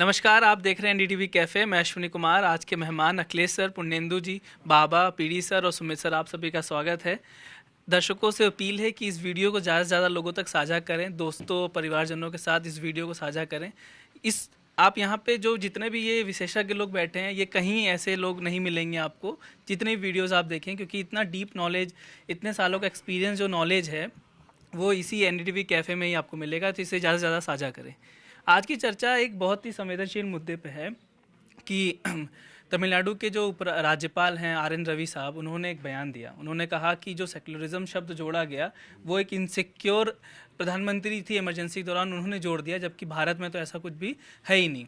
नमस्कार, आप देख रहे हैं एनडीटीवी कैफ़े। मैं अश्विनी कुमार। आज के मेहमान अखिलेश सर, पुण्येंदु जी, बाबा, पीडी सर और सुमित सर, आप सभी का स्वागत है। दर्शकों से अपील है कि इस वीडियो को ज़्यादा से ज़्यादा लोगों तक साझा करें, दोस्तों परिवारजनों के साथ इस वीडियो को साझा करें। इस आप यहाँ पे जो जितने भी ये विशेषज्ञ लोग बैठे हैं, ये कहीं ऐसे लोग नहीं मिलेंगे आपको जितने भी वीडियोज़ आप देखें, क्योंकि इतना डीप नॉलेज, इतने सालों का एक्सपीरियंस जो नॉलेज है वो इसी एनडीटीवी कैफ़े में ही आपको मिलेगा। तो इसे ज़्यादा से ज़्यादा साझा करें। आज की चर्चा एक बहुत ही संवेदनशील मुद्दे पे है कि तमिलनाडु के जो राज्यपाल हैं आर.एन. रवि साहब, उन्होंने एक बयान दिया। उन्होंने कहा कि जो सेक्युलरिज्म शब्द जोड़ा गया वो एक इनसिक्योर प्रधानमंत्री थी इमरजेंसी के दौरान, उन्होंने जोड़ दिया, जबकि भारत में तो ऐसा कुछ भी है ही नहीं।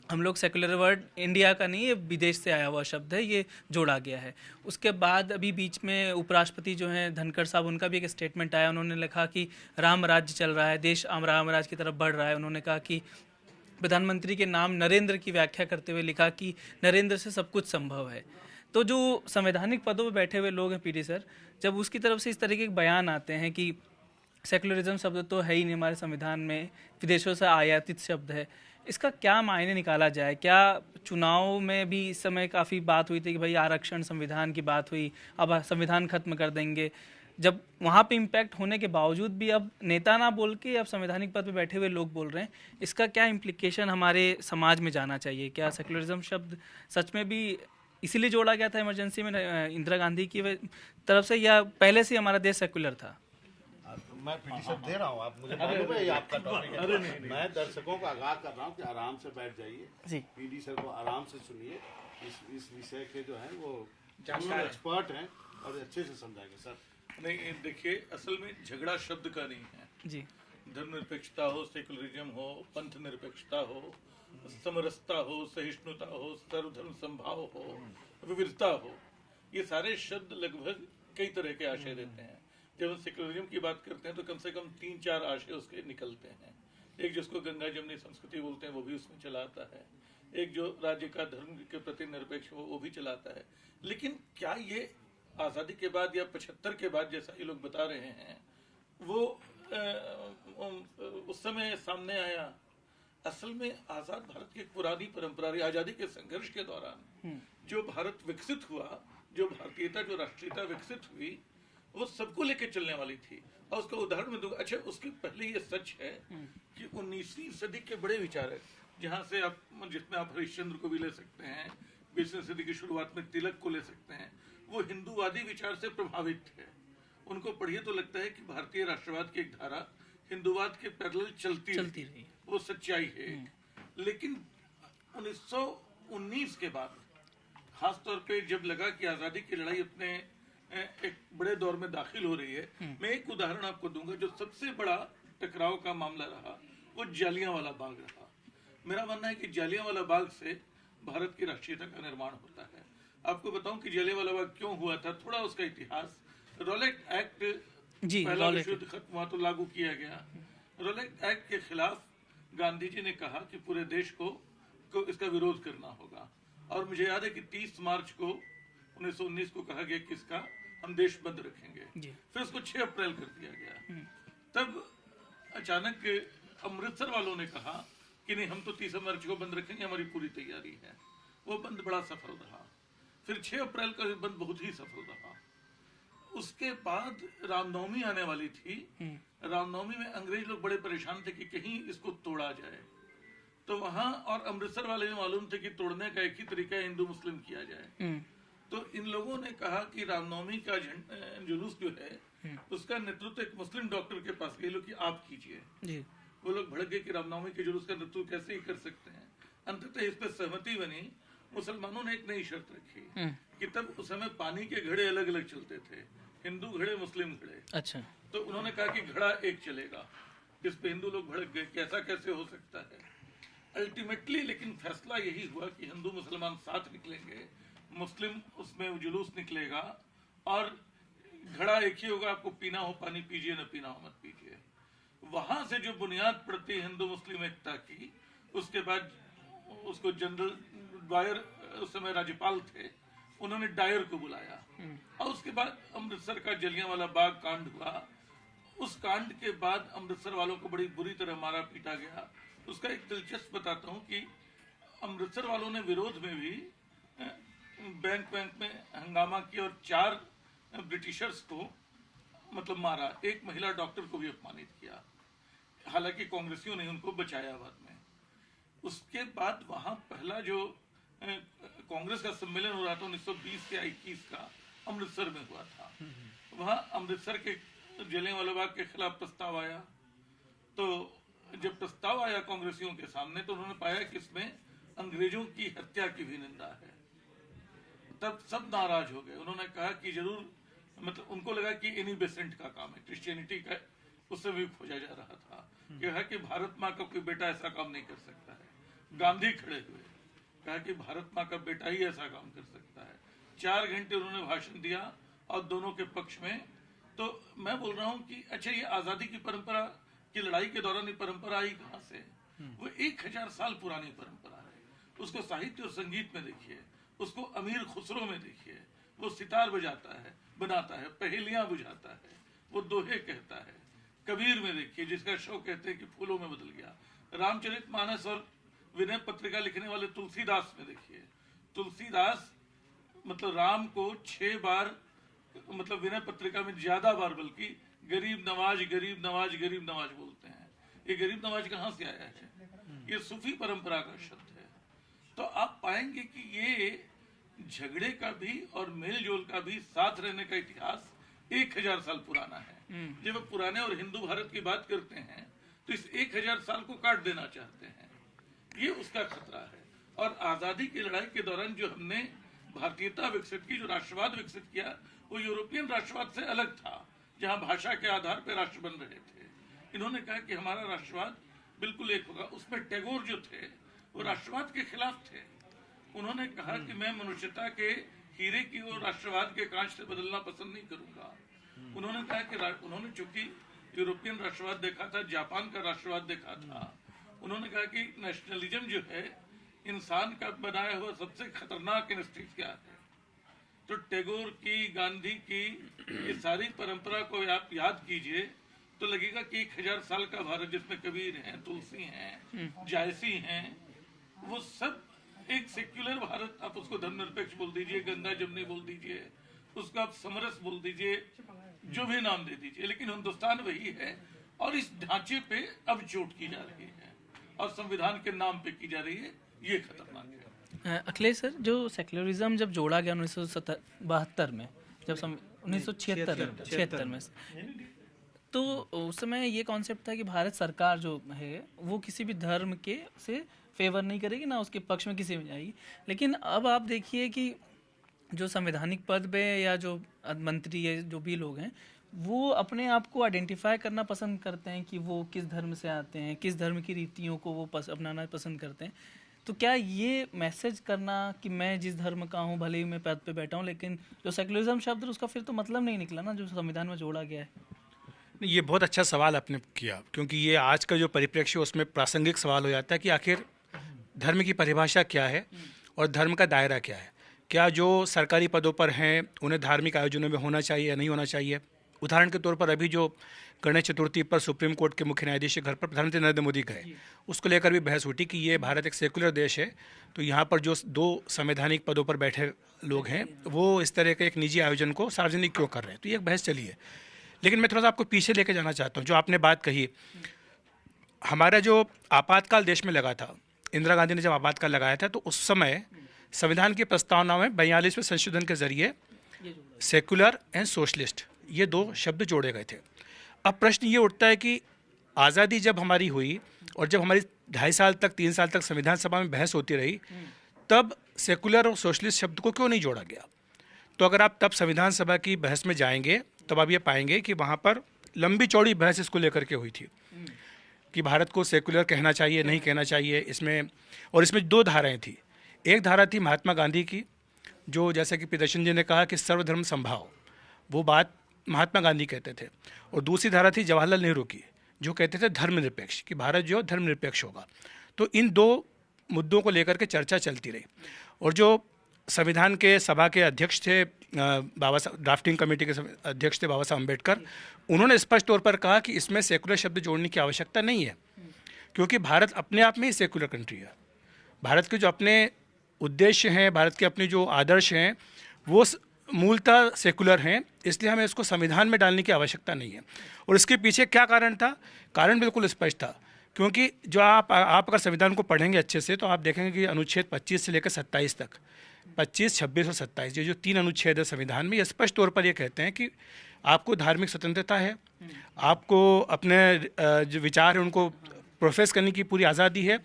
हम लोग सेकुलर वर्ड इंडिया का नहीं, ये विदेश से आया हुआ शब्द है, ये जोड़ा गया है। उसके बाद अभी बीच में उपराष्ट्रपति जो हैं धनखड़ साहब, उनका भी एक स्टेटमेंट आया। उन्होंने लिखा कि राम राज्य चल रहा है, देश राम राज्य की तरफ बढ़ रहा है। उन्होंने कहा कि प्रधानमंत्री के नाम नरेंद्र की व्याख्या करते हुए लिखा कि नरेंद्र से सब कुछ संभव है। तो जो संवैधानिक पदों पर बैठे हुए लोग हैं पीडी सर, जब उसकी तरफ से इस तरीके के बयान आते हैं कि सेकुलरिज्म शब्द तो है ही नहीं हमारे संविधान में, विदेशों से आयातित शब्द है, इसका क्या मायने निकाला जाए? क्या चुनाव में भी इस समय काफ़ी बात हुई थी कि भाई आरक्षण संविधान की बात हुई, अब संविधान खत्म कर देंगे, जब वहाँ पे इम्पैक्ट होने के बावजूद भी अब नेता ना बोल के अब संवैधानिक पद पे बैठे हुए लोग बोल रहे हैं, इसका क्या इम्प्लीकेशन हमारे समाज में जाना चाहिए? क्या सेकुलरिज्म शब्द सच में भी इसीलिए जोड़ा गया था इमरजेंसी में इंदिरा गांधी की तरफ से, या पहले से हमारा देश सेकुलर था? मैं पीटी सर दे रहा हूँ, आप मुझे मालूम है ये आपका टॉपिक है। मैं दर्शकों को आगाह कर रहा हूँ कि आराम से बैठ जाइए, पीडी सर को आराम से सुनिए। इस विषय के जो है वो एक्सपर्ट हैं और अच्छे से समझाएंगे सर। नहीं, देखिए, असल में झगड़ा शब्द का नहीं है जी। धर्मनिरपेक्षता हो, सेकुलरिज्म हो, पंथ निरपेक्षता हो, समरसता हो, सहिष्णुता हो, सर्वधर्म संभाव हो, विविधता हो, ये सारे शब्द लगभग कई तरह के आशय देते हैं। जब हम सेकुलरिज्म की बात करते हैं तो कम से कम 3-4 आशय उसके निकलते हैं। एक जिसको गंगा जमनी संस्कृति बोलते हैं वो भी उसमें चलाता है, एक जो राज्य का धर्म के प्रति निरपेक्ष हो वो भी चलाता है। लेकिन क्या ये आज़ादी के बाद या 75 के बाद जैसा ये लोग बता रहे हैं वो उस समय सामने आया? असल में आज़ाद भारत की एक पुरानी परंपरा रही। आज़ादी के संघर्ष के दौरान जो भारत विकसित हुआ, जो भारतीयता, जो राष्ट्रीयता विकसित हुई, वो सबको लेके चलने वाली थी। और उसका उदाहरण मैं दूंगा। अच्छा, उसके पहले ये सच है कि 19वीं सदी के बड़े विचारक, जहाँ से आप, जिसमें आप हरिश्चंद्र को भी ले सकते हैं, 20वीं सदी की शुरुआत में तिलक को ले सकते हैं, वो हिंदूवादी विचार से प्रभावित थे। उनको पढ़िए तो लगता है कि भारतीय राष्ट्रवाद की एक धारा हिंदूवाद के पैरेलल चलती रही। वो सच्चाई है। लेकिन 1919 के बाद खासतौर पे जब लगा कि आज़ादी की लड़ाई अपने एक बड़े दौर में दाखिल हो रही है, मैं एक उदाहरण आपको दूंगा। जो सबसे बड़ा टकराव का मामला रहा वो जालियांवाला बाग रहा। मेरा मानना है कि जालियांवाला बाग से भारत की राष्ट्रीयता का निर्माण होता है। आपको बताऊं कि जालियांवाला बाग क्यों हुआ था, थोड़ा उसका इतिहास। रॉलेट एक्ट, पहला विश्व युद्ध खत्म हुआ तो लागू किया गया। रॉलेट एक्ट के खिलाफ गांधी जी ने कहा कि पूरे देश को इसका विरोध करना होगा। और मुझे याद है कि 30 मार्च को 1919 को कहा गया कि इसका हम देश बंद रखेंगे। फिर उसको 6 अप्रैल कर दिया गया। तब अचानक अमृतसर वालों ने कहा कि नहीं, हम तो 30 मार्च को बंद रखेंगे, हमारी पूरी तैयारी है। वो बंद बड़ा सफल रहा। फिर 6 अप्रैल का बंद बहुत ही सफल रहा। उसके बाद रामनवमी आने वाली थी। रामनवमी में अंग्रेज लोग बड़े परेशान थे कि कहीं इसको तोड़ा जाए। तो वहां और अमृतसर वाले में मालूम थे कि तोड़ने का एक ही तरीका है, हिंदू मुस्लिम किया जाए। तो इन लोगों ने कहा कि रामनवमी का जुलूस जो है उसका नेतृत्व एक मुस्लिम डॉक्टर के पास गए लोग कि आप कीजिए। वो लोग भड़क गए कि रामनवमी के जुलूस का नेतृत्व कैसे ही कर सकते हैं। अंततः इस पर सहमति बनी। मुसलमानों ने एक नई शर्त रखी कि तब उस समय पानी के घड़े अलग अलग चलते थे, हिंदू घड़े, मुस्लिम घड़े। अच्छा। तो उन्होंने कहा कि घड़ा एक चलेगा। इस पे हिंदू लोग भड़क गए, कैसा कैसे हो सकता है। अल्टीमेटली लेकिन फैसला यही हुआ कि हिंदू मुसलमान साथ निकलेंगे, मुस्लिम उसमें जुलूस निकलेगा और घड़ा एक ही होगा। आपको पीना हो पानी पीजिए, न पीना हो मत पीजिए। वहां से जो बुनियाद पड़ती है हिंदू मुस्लिम एकता की, उसके बाद उसको जनरल डायर, उस समय राज्यपाल थे, उन्होंने डायर को बुलाया। और उसके बाद अमृतसर का जलियांवाला बाग कांड हुआ। उस कांड के बाद अमृतसर वालों को बड़ी बुरी तरह मारा पीटा गया। उसका एक दिलचस्प बताता हूँ कि अमृतसर वालों ने विरोध में भी बैंक में हंगामा किया और 4 ब्रिटिशर्स को मतलब मारा, एक महिला डॉक्टर को भी अपमानित किया। हालांकि कांग्रेसियों ने उनको बचाया बाद में। उसके बाद वहां पहला जो कांग्रेस का सम्मेलन हो रहा था 1920 या 21 का अमृतसर में हुआ था। वहां अमृतसर के जलियांवाला बाग के खिलाफ प्रस्ताव आया। तो जब प्रस्ताव आया कांग्रेसियों के सामने तो उन्होंने पाया कि इसमें अंग्रेजों की हत्या की भी निंदा है। तब सब नाराज हो गए। उन्होंने कहा कि जरूर मतलब उनको लगा कि इन्हीं बेसेंट का काम है, क्रिश्चियनिटी का, उससे भी खोजा जा रहा था। कहा कि भारत माँ का कोई बेटा ऐसा काम नहीं कर सकता है। गांधी खड़े हुए, कहा कि भारत माँ का बेटा ही ऐसा काम कर सकता है। 4 घंटे उन्होंने भाषण दिया और दोनों के पक्ष में। तो मैं बोल रहा हूँ कि अच्छा, ये आजादी की परंपरा की लड़ाई के दौरान ये परंपरा आई कहाँ से? वो 1000 साल पुरानी परंपरा है। उसको साहित्य और संगीत में देखिए, उसको अमीर खुसरो में देखिए, वो सितार बजाता है, बनाता है, पहेलियां बुझाता है, वो दोहे कहता है। कबीर में देखिए, जिसका शो कहते हैं कि फूलों में बदल गया। रामचरितमानस और विनय पत्रिका लिखने वाले तुलसीदास में देखिए, तुलसीदास मतलब राम को 6 बार मतलब विनय पत्रिका में ज्यादा बार बल्कि गरीब नवाज गरीब नवाज गरीब नवाज बोलते हैं। ये गरीब नवाज कहाँ से आया है? ये सूफी परंपरा का शब्द है। तो आप पाएंगे कि ये झगड़े का भी और मेल जोल का भी साथ रहने का इतिहास 1000 साल पुराना है। जब वे पुराने और हिंदू भारत की बात करते हैं तो इस 1000 साल को काट देना चाहते हैं। ये उसका खतरा है। और आजादी की लड़ाई के दौरान जो हमने भारतीयता विकसित की, जो राष्ट्रवाद विकसित किया, वो यूरोपियन राष्ट्रवाद से अलग था, जहां भाषा के आधार पर राष्ट्र बन रहे थे। इन्होंने कहा कि हमारा राष्ट्रवाद बिल्कुल एक होगा। उसमें टैगोर जो थे वो राष्ट्रवाद के खिलाफ थे। उन्होंने कहा कि मैं मनुष्यता के हीरे की और राष्ट्रवाद के कांच से बदलना पसंद नहीं करूंगा। उन्होंने कहा कि उन्होंने चूंकि यूरोपियन राष्ट्रवाद देखा था, जापान का राष्ट्रवाद देखा था, उन्होंने कहा कि नेशनलिज्म जो है इंसान का बनाया हुआ सबसे खतरनाक इंस्टिंक्ट क्या है। तो टैगोर की, गांधी की ये सारी परंपरा को आप याद कीजिए तो लगेगा कि 1000 साल का भारत, जिसमें कबीर हैं, तुलसी हैं, जायसी हैं, वो सब एक सेक्युलर भारत। आप उसको धर्मनिरपेक्ष बोल दीजिए, गंगा जमनी बोल दीजिए, उसको आप समरस बोल दीजिए, जो भी नाम दे दीजिए, लेकिन हिंदुस्तान वही है। और इस ढांचे पे अब चोट की जा रही है और संविधान के नाम पे की जा रही है। ये खतरनाक है। अखिलेश सर, जो सेक्युलरिज्म जब जोड़ा गया 1972 में, जब 1976 में, तो उस समय ये कॉन्सेप्ट था कि भारत सरकार जो है वो किसी भी धर्म के से फेवर नहीं करेगी, ना उसके पक्ष में किसी में जाएगी। लेकिन अब आप देखिए कि जो संवैधानिक पद पे या जो मंत्री है, जो भी लोग हैं, वो अपने आप को आइडेंटिफाई करना पसंद करते हैं कि वो किस धर्म से आते हैं, किस धर्म की रीतियों को वो अपनाना पसंद करते हैं। तो क्या ये मैसेज करना कि मैं जिस धर्म का हूँ, भले ही मैं पद पे बैठा हूँ, लेकिन जो सेक्युलरिज्म शब्द उसका फिर तो मतलब नहीं निकला ना, जो संविधान में जोड़ा गया है। ये बहुत अच्छा सवाल आपने किया, क्योंकि ये आज का जो परिप्रेक्ष्य उसमें प्रासंगिक सवाल हो जाता है कि आखिर धर्म की परिभाषा क्या है और धर्म का दायरा क्या है। क्या जो सरकारी पदों पर हैं उन्हें धार्मिक आयोजनों में होना चाहिए या नहीं होना चाहिए? उदाहरण के तौर पर अभी जो गणेश चतुर्थी पर सुप्रीम कोर्ट के मुख्य न्यायाधीश के घर पर प्रधानमंत्री नरेंद्र मोदी गए, उसको लेकर भी बहस उठी कि ये भारत एक सेकुलर देश है, तो यहाँ पर जो 2 संवैधानिक पदों पर बैठे लोग हैं वो इस तरह के एक निजी आयोजन को सार्वजनिक क्यों कर रहे हैं। तो ये एक बहस चली है। लेकिन मैं थोड़ा सा आपको पीछे लेके जाना चाहता हूँ। जो आपने बात कही, हमारा जो आपातकाल देश में लगा था, इंदिरा गांधी ने जब आपातकाल लगाया था, तो उस समय संविधान की प्रस्तावना में 42वें संशोधन के जरिए सेकुलर एंड सोशलिस्ट ये 2 शब्द जोड़े गए थे। अब प्रश्न ये उठता है कि आज़ादी जब हमारी हुई और जब हमारी 2.5 साल तक 3 साल तक संविधान सभा में बहस होती रही, तब सेकुलर और सोशलिस्ट शब्द को क्यों नहीं जोड़ा गया? तो अगर आप तब संविधान सभा की बहस में जाएंगे तब आप ये पाएंगे कि वहाँ पर लंबी चौड़ी बहस इसको लेकर के हुई थी कि भारत को सेकुलर कहना चाहिए, नहीं कहना चाहिए। इसमें 2 धाराएं थी। एक धारा थी महात्मा गांधी की, जो जैसे कि प्रियदर्शन जी ने कहा कि सर्वधर्म संभाव, वो बात महात्मा गांधी कहते थे। और दूसरी धारा थी जवाहरलाल नेहरू की, जो कहते थे धर्मनिरपेक्ष, कि भारत जो धर्मनिरपेक्ष होगा। तो इन 2 मुद्दों को लेकर के चर्चा चलती रही। और जो संविधान के सभा के अध्यक्ष थे, बाबा साहब ड्राफ्टिंग कमेटी के अध्यक्ष थे बाबा साहब अम्बेडकर, उन्होंने स्पष्ट तौर पर कहा कि इसमें सेकुलर शब्द जोड़ने की आवश्यकता नहीं है, क्योंकि भारत अपने आप में ही सेकुलर कंट्री है। भारत के जो अपने उद्देश्य हैं, भारत के अपने जो आदर्श हैं, वो मूलतः सेकुलर हैं, इसलिए हमें इसको संविधान में डालने की आवश्यकता नहीं है। और इसके पीछे क्या कारण था? कारण बिल्कुल स्पष्ट था, क्योंकि जो आप अगर संविधान को पढ़ेंगे अच्छे से तो आप देखेंगे कि अनुच्छेद 25 से लेकर 27 तक, 25, 26 और 27, ये जो 3 अनुच्छेद है संविधान में, ये स्पष्ट तौर पर ये कहते हैं कि आपको धार्मिक स्वतंत्रता है, आपको अपने जो विचार हैं उनको प्रोफेस करने की पूरी आज़ादी है,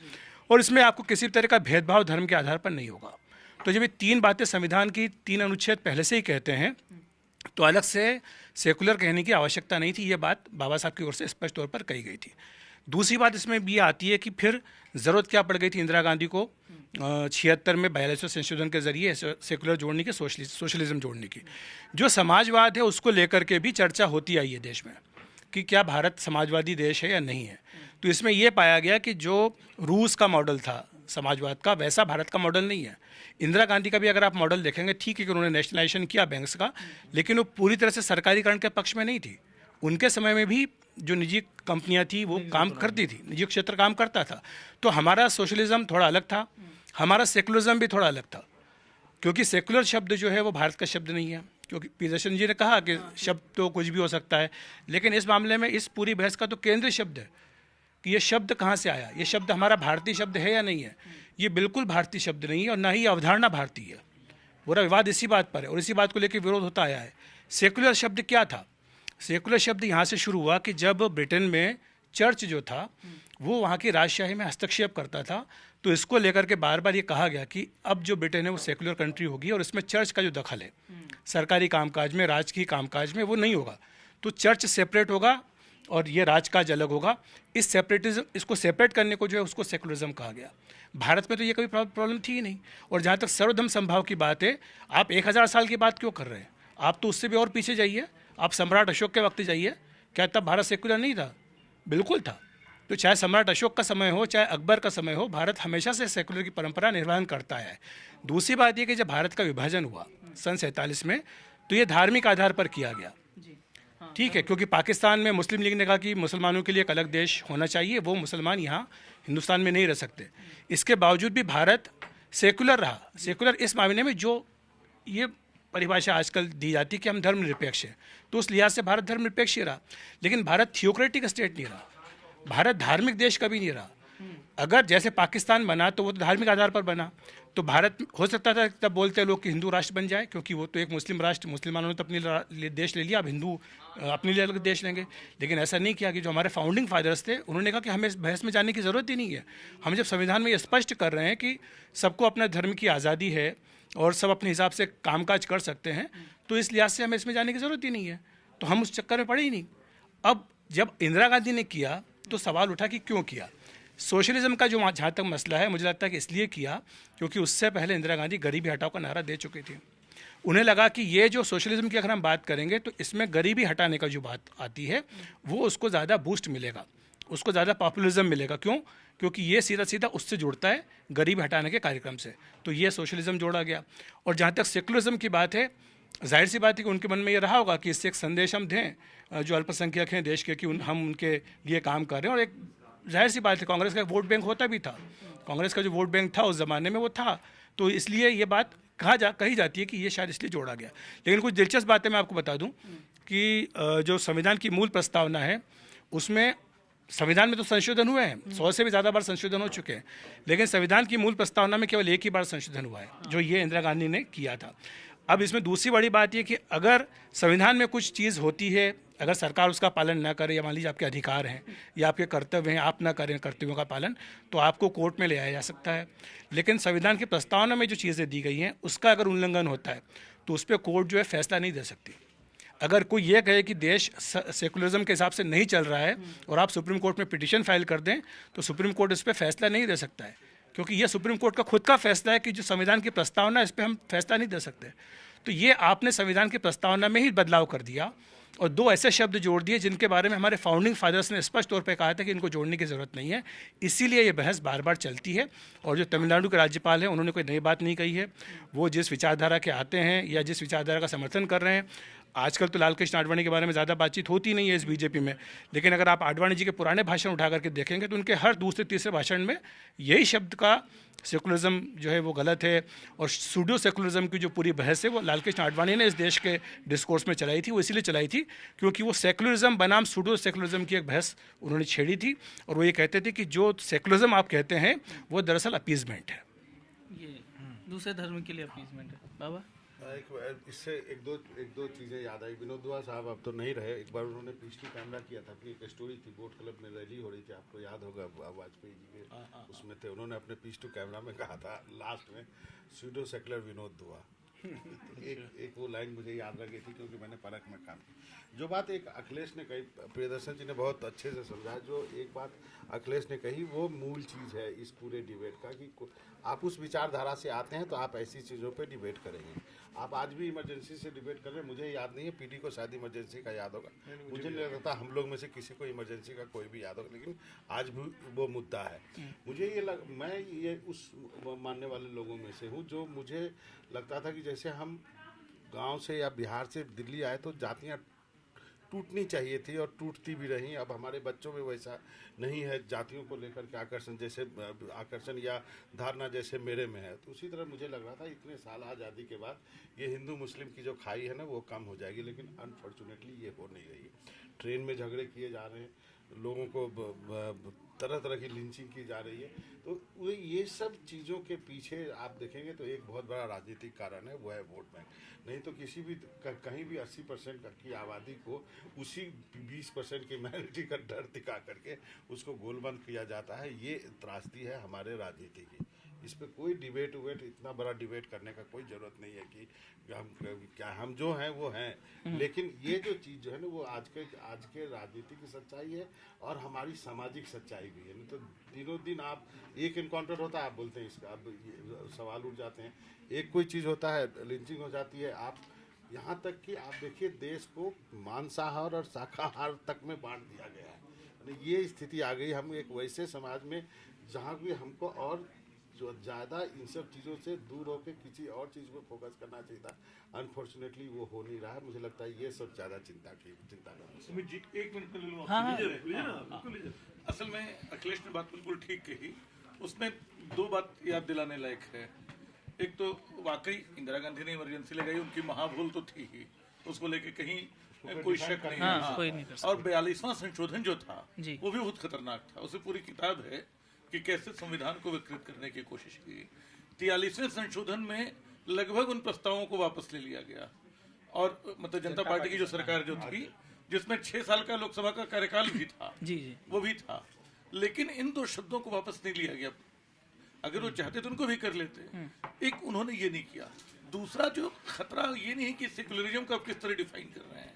और इसमें आपको किसी तरह का भेदभाव धर्म के आधार पर नहीं होगा। तो जब ये 3 बातें संविधान की 3 अनुच्छेद पहले से ही कहते हैं, तो अलग से सेकुलर कहने की आवश्यकता नहीं थी। ये बात बाबा साहब की ओर से स्पष्ट तौर पर कही गई थी। दूसरी बात इसमें भी आती है कि फिर ज़रूरत क्या पड़ गई थी इंदिरा गांधी को 76 में 42वें संशोधन के जरिए सेकुलर जोड़ने की, सोशलिज्म जोड़ने की। जो समाजवाद है उसको लेकर के भी चर्चा होती आई है देश में कि क्या भारत समाजवादी देश है या नहीं है। तो इसमें यह पाया गया कि जो रूस का मॉडल था समाजवाद का, वैसा भारत का मॉडल नहीं है। इंदिरा गांधी का भी अगर आप मॉडल देखेंगे, ठीक है कि उन्होंने नेशनलाइजेशन किया बैंक्स का, लेकिन वो पूरी तरह से सरकारीकरण के पक्ष में नहीं थी। उनके समय में भी जो निजी कंपनियां थी वो काम करती थी, निजी क्षेत्र काम करता था। तो हमारा सोशलिज्म थोड़ा अलग था, हमारा सेकुलरिज्म भी थोड़ा अलग था, क्योंकि सेकुलर शब्द जो है वो भारत का शब्द नहीं है। क्योंकि पीटरसन जी ने कहा कि शब्द तो कुछ भी हो सकता है, लेकिन इस मामले में इस पूरी बहस का तो केंद्रीय शब्द है कि ये शब्द कहाँ से आया, ये शब्द हमारा भारतीय शब्द है या नहीं है। ये बिल्कुल भारतीय शब्द नहीं है और ना ही ये अवधारणा भारतीय है। पूरा विवाद इसी बात पर है और इसी बात को लेकर विरोध होता आया है। सेकुलर शब्द क्या था? सेकुलर शब्द यहाँ से शुरू हुआ कि जब ब्रिटेन में चर्च जो था वो वहाँ की राजशाही में हस्तक्षेप करता था, तो इसको लेकर के बार बार ये कहा गया कि अब जो ब्रिटेन है वो सेकुलर कंट्री होगी और इसमें चर्च का जो दखल है सरकारी कामकाज में, राजकीय कामकाज में, वो नहीं होगा। तो चर्च सेपरेट होगा और ये राजकाज अलग होगा। इस सेपरेटिज्म, इसको सेपरेट करने को जो है उसको सेकुलरिज्म कहा गया। भारत में तो ये कभी प्रॉब्लम थी ही नहीं। और जहाँ तक सर्वधर्म संभाव की बात है, आप 1000 साल की बात क्यों कर रहे हैं? आप तो उससे भी और पीछे जाइए, आप सम्राट अशोक के वक्त जाइए। क्या तब भारत सेकुलर नहीं था? बिल्कुल था। तो चाहे सम्राट अशोक का समय हो, चाहे अकबर का समय हो, भारत हमेशा से सेकुलर की परंपरा निर्वहन करता है। दूसरी बात यह कि जब भारत का विभाजन हुआ सन 47 में, तो ये धार्मिक आधार पर किया गया। ठीक है, क्योंकि पाकिस्तान में मुस्लिम लीग ने कहा कि मुसलमानों के लिए एक अलग देश होना चाहिए, वो मुसलमान यहाँ हिंदुस्तान में नहीं रह सकते। इसके बावजूद भी भारत सेकुलर रहा। सेकुलर इस मामले में जो ये परिभाषा आजकल दी जाती है कि हम धर्मनिरपेक्ष हैं, तो उस लिहाज से भारत धर्मनिरपेक्ष ही रहा। लेकिन भारत थियोक्रेटिक स्टेट नहीं रहा, भारत धार्मिक देश कभी नहीं रहा। अगर जैसे पाकिस्तान बना तो वो तो धार्मिक आधार पर बना, तो भारत हो सकता था तब बोलते लोग कि हिंदू राष्ट्र बन जाए, क्योंकि वो तो एक मुस्लिम राष्ट्र, मुसलमानों ने तो अपने देश ले लिया, अब हिंदू अपने लिए अलग देश लेंगे। लेकिन ऐसा नहीं किया कि जो हमारे फाउंडिंग फादर्स थे उन्होंने कहा कि हमें इस बहस में जाने की ज़रूरत ही नहीं है। हम जब संविधान में ये स्पष्ट कर रहे हैं कि सबको अपना धर्म की आज़ादी है और सब अपने हिसाब से कामकाज कर सकते हैं, तो इस लिहाज से हमें इसमें जाने की ज़रूरत ही नहीं है। तो हम उस चक्कर में पड़े ही नहीं। अब जब इंदिरा गांधी ने किया तो सवाल उठा कि क्यों किया। सोशलिज्म का जो जहाँ तक मसला है, मुझे लगता है कि इसलिए किया क्योंकि उससे पहले इंदिरा गांधी गरीबी हटाओ का नारा दे चुकी थी। उन्हें लगा कि ये जो सोशलिज्म की अगर हम बात करेंगे तो इसमें गरीबी हटाने का जो बात आती है वो उसको ज़्यादा बूस्ट मिलेगा, उसको ज़्यादा पॉपुलिज्म मिलेगा। क्यों? क्योंकि ये सीधा सीधा उससे जुड़ता है, गरीबी हटाने के कार्यक्रम से। तो ये सोशलिज्म जोड़ा गया। और जहाँ तक सेकुलरिज्म की बात है, जाहिर सी बात है कि उनके मन में ये रहा होगा कि इससे एक संदेश हम दें जो अल्पसंख्यक हैं देश के, कि हम उनके लिए काम कर रहे हैं। और एक जाहिर सी बात है कांग्रेस का वोट बैंक होता भी था, कांग्रेस का जो वोट बैंक था उस ज़माने में वो था, तो इसलिए ये बात कही जाती है कि ये शायद इसलिए जोड़ा गया। लेकिन कुछ दिलचस्प बातें मैं आपको बता दूं कि जो संविधान की मूल प्रस्तावना है उसमें, संविधान में तो संशोधन हुए हैं, 100 से भी ज़्यादा बार संशोधन हो चुके हैं, लेकिन संविधान की मूल प्रस्तावना में केवल एक ही बार संशोधन हुआ है, जो ये इंदिरा गांधी ने किया था। अब इसमें दूसरी बड़ी बात यह कि अगर संविधान में कुछ चीज़ होती है, अगर सरकार उसका पालन ना करे, या मान लीजिए आपके अधिकार हैं या आपके कर्तव्य हैं, आप ना करें कर्तव्यों का पालन, तो आपको कोर्ट में ले आया जा सकता है। लेकिन संविधान की प्रस्तावना में जो चीज़ें दी गई हैं उसका अगर उल्लंघन होता है तो उस पर कोर्ट जो है फैसला नहीं दे सकती। अगर कोई ये कहे कि देश सेकुलरिज्म के हिसाब से नहीं चल रहा है और आप सुप्रीम कोर्ट में पिटीशन फाइल कर दें, तो सुप्रीम कोर्ट इस पर फैसला नहीं दे सकता है, क्योंकि ये सुप्रीम कोर्ट का खुद का फैसला है कि जो संविधान की प्रस्तावना है इस पर हम फैसला नहीं दे सकते। तो ये आपने संविधान की प्रस्तावना में ही बदलाव कर दिया और दो ऐसे शब्द जोड़ दिए जिनके बारे में हमारे फाउंडिंग फादर्स ने स्पष्ट तौर पे कहा था कि इनको जोड़ने की ज़रूरत नहीं है। इसीलिए ये बहस बार बार चलती है। और जो तमिलनाडु के राज्यपाल हैं उन्होंने कोई नई बात नहीं कही है। वो जिस विचारधारा के आते हैं या जिस विचारधारा का समर्थन कर रहे हैं, आजकल तो लाल कृष्ण आडवाणी के बारे में ज़्यादा बातचीत होती नहीं है इस बीजेपी में, लेकिन अगर आप आडवाणी जी के पुराने भाषण उठा करके देखेंगे तो उनके हर दूसरे तीसरे भाषण में यही शब्द का सेकुलरिज्म जो है वो गलत है, और सूडो सेकुलरिज्म की जो पूरी बहस है वो लाल कृष्ण आडवाणी ने इस देश के डिस्कोर्स में चलाई थी। वो इसीलिए चलाई थी क्योंकि वो सेकुलरिज्म बनाम सूडो सेकुलरिज्म की एक बहस उन्होंने छेड़ी थी, और वो ये कहते थे कि जो सेकुलरिज्म आप कहते हैं वो दरअसल अपीजमेंट है, ये दूसरे धर्म के लिए अपीजमेंट है। बाबा इससे एक दो चीज़ें याद आई। विनोद दुआ साहब अब तो नहीं रहे, एक बार उन्होंने पीछली कैमरा किया था कि एक स्टोरी थी, बोट क्लब में रैली हो रही थी, आपको याद होगा, वाजपेयी जी के उसमें थे, उन्होंने अपने पीछ टू कैमरा में कहा था लास्ट में सूडो सेकुलर विनोद दुआ। एक वो लाइन मुझे याद रह गई थी क्योंकि मैंने परख में काम की। जो बात एक अखिलेश ने कही, प्रियदर्शन जी ने बहुत अच्छे से समझा, जो एक बात अखिलेश ने कही वो मूल चीज़ है इस पूरे डिबेट का, कि आप उस विचारधारा से आते हैं तो आप ऐसी चीज़ों पे डिबेट करेंगे। आप आज भी इमरजेंसी से डिबेट कर रहे हैं, मुझे याद नहीं है, पीडी को शायद इमरजेंसी का याद होगा, मुझे नहीं लगता हम लोग में से किसी को इमरजेंसी का कोई भी याद होगा, लेकिन आज भी वो मुद्दा है। मुझे मैं ये उस मानने वाले लोगों में से हूँ जो मुझे लगता था कि जैसे हम गांव से या बिहार से दिल्ली आए तो जातियाँ टूटनी चाहिए थी और टूटती भी रही। अब हमारे बच्चों में वैसा नहीं है, जातियों को लेकर के आकर्षण या धारणा जैसे मेरे में है। तो उसी तरह मुझे लग रहा था इतने साल आज़ादी के बाद ये हिंदू मुस्लिम की जो खाई है ना वो कम हो जाएगी, लेकिन अनफॉर्चुनेटली ये हो नहीं रही है। ट्रेन में झगड़े किए जा रहे हैं, लोगों को तरह तरह की लिंचिंग की जा रही है। तो ये सब चीज़ों के पीछे आप देखेंगे तो एक बहुत बड़ा राजनीतिक कारण है, वो है वोट बैंक। नहीं तो किसी भी कहीं भी 80% की आबादी को उसी 20% की माइनॉरिटी का डर दिखा करके उसको गोलबंद किया जाता है। ये त्रासदी है हमारे राजनीति की। इस पर कोई डिबेट इतना बड़ा डिबेट करने का कोई ज़रूरत नहीं है कि हम जो हैं वो हैं, लेकिन ये जो चीज़ जो है ना वो आज के राजनीति की सच्चाई है और हमारी सामाजिक सच्चाई भी है। नहीं तो दिनों दिन आप एक इनकाउंटर होता है, आप बोलते हैं इसका, अब सवाल उठ जाते हैं, एक कोई चीज़ होता है लिंचिंग हो जाती है। आप यहाँ तक कि आप देखिए देश को मांसाहार और शाकाहार तक में बांट दिया गया है। ये स्थिति आ गई, हम एक वैसे समाज में जहाँ भी हमको और जो ज़्यादा इन सब चीज़ों से दूर होकर किसी और चीज़ पर फोकस करना चाहिए था। अनफॉर्चुनेटली वो हो नहीं रहा है। मुझे लगता है ये सब ज़्यादा चिंता का। सुमित जी एक मिनट में ले लूँ। हाँ। असल में अखिलेश ने बात बिल्कुल ठीक कही, उसमें दो बात याद दिलाने लायक है। एक तो वाकई इंदिरा गांधी ने इमरजेंसी लगाई, उनकी महाभूल तो थी ही, उसको लेके कहीं कोई शक नहीं है। हाँ, कोई नहीं कर सकता। और 42वां संशोधन जो था जी। वो भी बहुत खतरनाक था। उसे पूरी किताब है कि कैसे संविधान को विकृत करने की कोशिश की। 43वें संशोधन में लगभग उन प्रस्तावों को वापस ले लिया गया, और मतलब जनता पार्टी की जो सरकार जो थी जिसमें 6 साल का लोकसभा का कार्यकाल भी था, जी जी वो भी था, लेकिन इन दो शब्दों को वापस नहीं लिया गया। अगर वो चाहते तो उनको भी कर लेते। एक उन्होंने ये नहीं किया। दूसरा जो खतरा ये नहीं है कि सेक्युलरिज्म को आप किस तरह डिफाइन कर रहे हैं,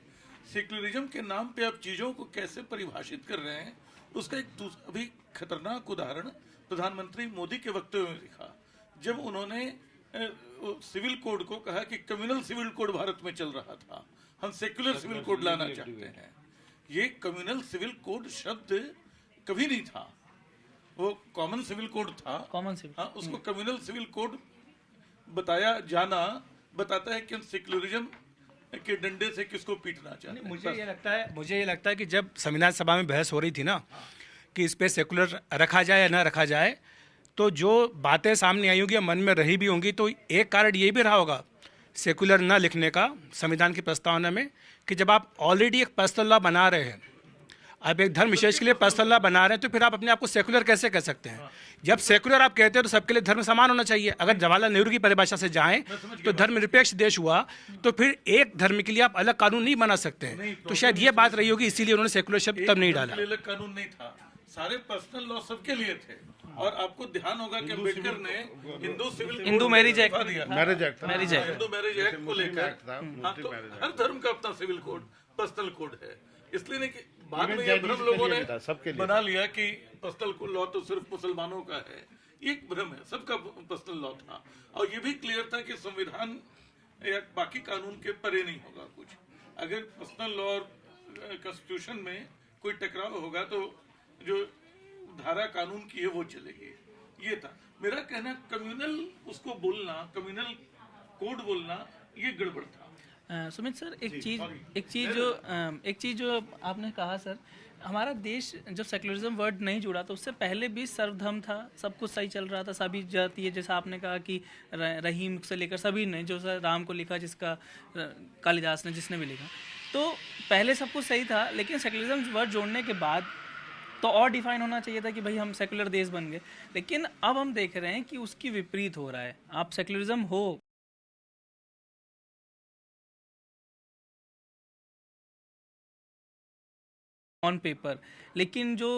सेक्युलरिज्म के नाम पे आप चीजों को कैसे परिभाषित कर रहे हैं, उसका एक अभी खतरनाक उदाहरण प्रधानमंत्री मोदी के वक्तव्य में दिखा, जब उन्होंने सिविल कोड को कहा कि कम्युनल सिविल कोड भारत में चल रहा था, हम सेक्युलर सिविल कोड लाना चाहते हैं। ये कम्युनल सिविल कोड शब्द कभी नहीं था, वो कॉमन सिविल कोड था। कॉमन सिविल, हाँ, उसको कम्युनल सिविल कोड बताया जाना बताता है कि हम सेक्युलरिज्म के डंडे से किसको पीटना चाहते हैं। मुझे ये लगता है कि जब संविधान सभा में बहस हो रही थी ना कि इस पे सेकुलर रखा जाए या ना रखा जाए, तो जो बातें सामने आई होंगी, मन में रही भी होंगी, तो एक कारण ये भी रहा होगा सेकुलर ना लिखने का संविधान की प्रस्तावना में, कि जब आप ऑलरेडी एक पर्सनल लॉ बना रहे हैं, आप एक धर्म विशेष के लिए पर्सनल लॉ बना रहे हैं, तो फिर आप अपने आप को सेकुलर कैसे कह सकते हैं? जब सेकुलर आप कहते हैं तो सबके लिए धर्म समान होना चाहिए। अगर जवाहरलाल नेहरू की परिभाषा से जाएं तो धर्मनिरपेक्ष देश हुआ, तो फिर एक धर्म के लिए आप अलग कानून नहीं बना सकते हैं। तो शायद ये बात रही होगी, इसीलिए उन्होंने सेकुलर शब्द तब नहीं डाला। अलग कानून नहीं था, सारे पर्सनल लॉ सबके लिए थे। और आपको ध्यान होगा कि अम्बेडकर ने हिंदू मैरिज एक्ट दिया, हिंदू मैरिज एक्ट को लेकर, तो हर धर्म का अपना सिविल कोड पर्सनल कोड है। इसलिए नहीं कि बाद में ये भ्रम लोगों ने बना लिया कि पर्सनल लॉ तो सिर्फ मुसलमानों का है। ये एक भ्रम है, सबका पर्सनल लॉ था। और ये भी क्लियर था कि संविधान या बाकी कानून के परे नहीं होगा कुछ। अगर पर्सनल लॉ और कॉन्स्टिट्यूशन में कोई टकराव होगा तो जो धारा कानून की है वो चलेगी। ये था मेरा कहना। कम्युनल उसको बोलना, कम्युनल कोड बोलना, ये गड़बड़ था। सुमित सर, एक चीज़ जो आपने कहा सर, हमारा देश जब सेकुलरिज्म वर्ड नहीं जुड़ा तो उससे पहले भी सर्वधर्म था, सब कुछ सही चल रहा था, सभी जातीय, जैसा आपने कहा कि रहीम से लेकर सभी ने, जो सर राम को लिखा, जिसका कालिदास ने, जिसने भी लिखा, तो पहले सब कुछ सही था। लेकिन सेकुलरिज्म वर्ड जोड़ने के बाद तो और डिफाइन होना चाहिए था कि भाई हम सेकुलर देश बन गए। लेकिन अब हम देख रहे हैं कि उसकी विपरीत हो रहा है। आप सेकुलरिज्म हो ऑन पेपर, लेकिन जो